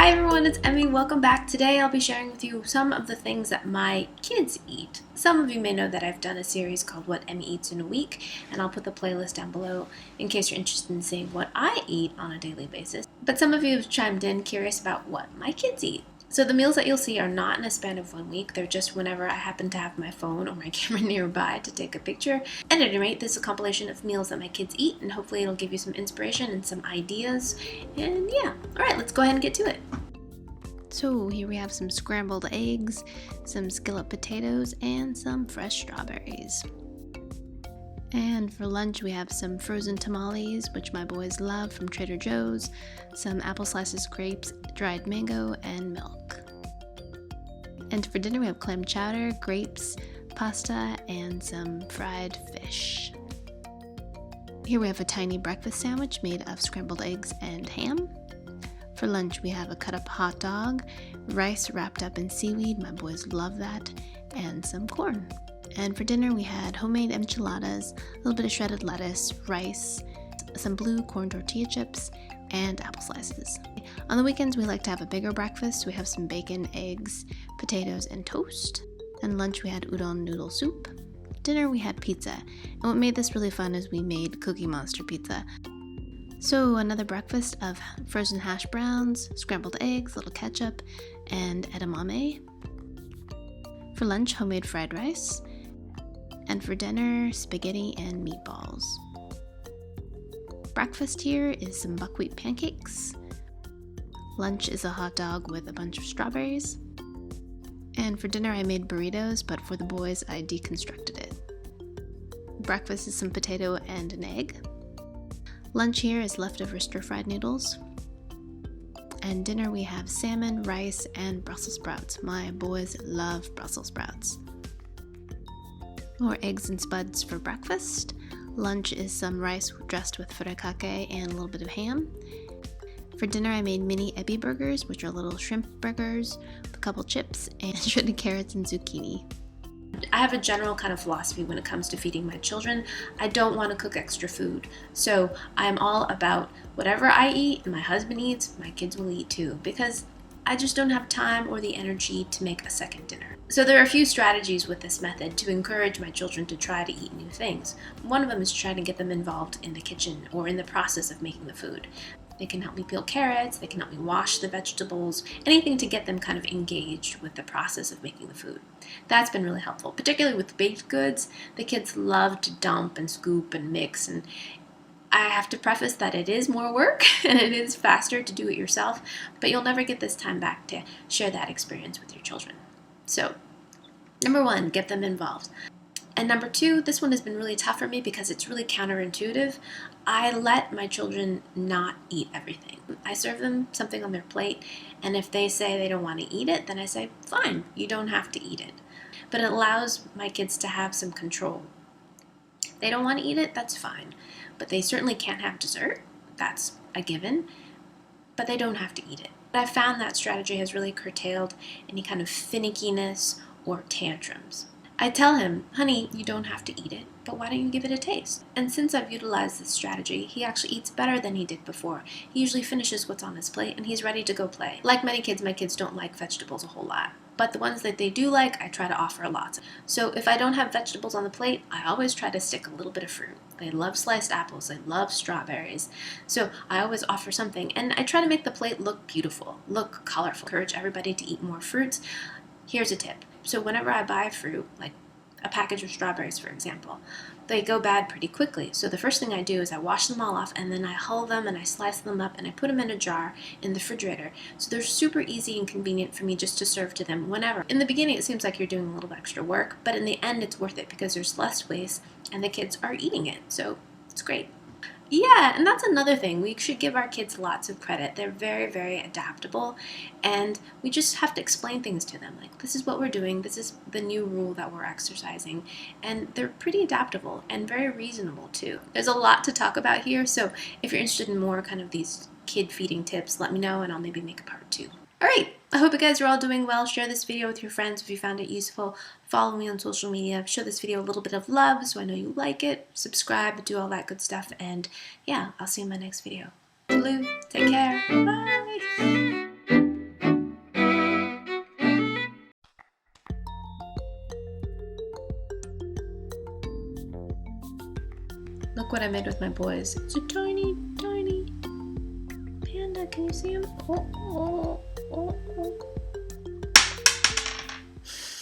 Hi everyone, it's Emmy. Welcome back. Today I'll be sharing with you some of the things that my kids eat. Some of you may know that I've done a series called What Emmy Eats in a Week, and I'll put the playlist down below in case you're interested in seeing what I eat on a daily basis. But some of you have chimed in curious about what my kids eat. So the meals that you'll see are not in a span of 1 week. They're just whenever I happen to have my phone or my camera nearby to take a picture. At any rate, this is a compilation of meals that my kids eat, and hopefully it'll give you some inspiration and some ideas. And yeah, all right, let's go ahead and get to it. So here we have some scrambled eggs, some skillet potatoes, and some fresh strawberries. And for lunch we have some frozen tamales, which my boys love, from Trader Joe's, some apple slices, grapes, dried mango, and milk. And for dinner we have clam chowder, grapes, pasta, and some fried fish. Here we have a tiny breakfast sandwich made of scrambled eggs and ham. For lunch we have a cut up hot dog, rice wrapped up in seaweed, my boys love that, and some corn. And for dinner we had homemade enchiladas, a little bit of shredded lettuce, rice, some blue corn tortilla chips, and apple slices. On the weekends we like to have a bigger breakfast. We have some bacon, eggs, potatoes, and toast. And lunch we had udon noodle soup. Dinner we had pizza, and what made this really fun is we made Cookie Monster pizza. So another breakfast of frozen hash browns, scrambled eggs, a little ketchup, and edamame. For lunch, homemade fried rice. And for dinner, spaghetti and meatballs. Breakfast here is some buckwheat pancakes. Lunch is a hot dog with a bunch of strawberries. And for dinner I made burritos, but for the boys I deconstructed it. Breakfast is some potato and an egg. Lunch here is leftover stir-fried noodles. And dinner we have salmon, rice, and Brussels sprouts. My boys love Brussels sprouts. More eggs and spuds for breakfast. Lunch is some rice dressed with furikake and a little bit of ham. For dinner I made mini ebi burgers, which are little shrimp burgers with a couple chips and shredded carrots and zucchini. I have a general kind of philosophy when it comes to feeding my children. I don't want to cook extra food. So I'm all about whatever I eat and my husband eats, my kids will eat too, because I just don't have time or the energy to make a second dinner. So there are a few strategies with this method to encourage my children to try to eat new things. One of them is to try to get them involved in the kitchen or in the process of making the food. They can help me peel carrots, they can help me wash the vegetables, anything to get them kind of engaged with the process of making the food. That's been really helpful, particularly with baked goods. The kids love to dump and scoop and mix, and I have to preface that it is more work and it is faster to do it yourself, but you'll never get this time back to share that experience with your children. So, number 1, get them involved. And number 2, this one has been really tough for me because it's really counterintuitive. I let my children not eat everything. I serve them something on their plate, and if they say they don't want to eat it, then I say, fine, you don't have to eat it. But it allows my kids to have some control. If they don't want to eat it, that's fine. But they certainly can't have dessert. That's a given. But they don't have to eat it. But I found that strategy has really curtailed any kind of finickiness or tantrums. I tell him, honey, you don't have to eat it, but why don't you give it a taste? And since I've utilized this strategy, he actually eats better than he did before. He usually finishes what's on his plate and he's ready to go play. Like many kids, my kids don't like vegetables a whole lot. But the ones that they do like, I try to offer lots. So if I don't have vegetables on the plate, I always try to stick a little bit of fruit. They love sliced apples, they love strawberries. So I always offer something. And I try to make the plate look beautiful, look colorful. Encourage everybody to eat more fruits. Here's a tip. So whenever I buy fruit, like a package of strawberries for example, they go bad pretty quickly. So the first thing I do is I wash them all off and then I hull them and I slice them up and I put them in a jar in the refrigerator. So they're super easy and convenient for me just to serve to them whenever. In the beginning it seems like you're doing a little extra work, but in the end it's worth it because there's less waste and the kids are eating it. So it's great. Yeah, and that's another thing. We should give our kids lots of credit. They're very, very adaptable, and we just have to explain things to them. Like, this is what we're doing, this is the new rule that we're exercising, and they're pretty adaptable and very reasonable too. There's a lot to talk about here, so if you're interested in more kind of these kid feeding tips, let me know and I'll maybe make a part 2. Alright, I hope you guys are all doing well. Share this video with your friends if you found it useful. Follow me on social media. Show this video a little bit of love so I know you like it. Subscribe, do all that good stuff. And yeah, I'll see you in my next video. Toodaloo, take care. Bye. Look what I made with my boys. It's a tiny, tiny panda. Can you see him? Oh,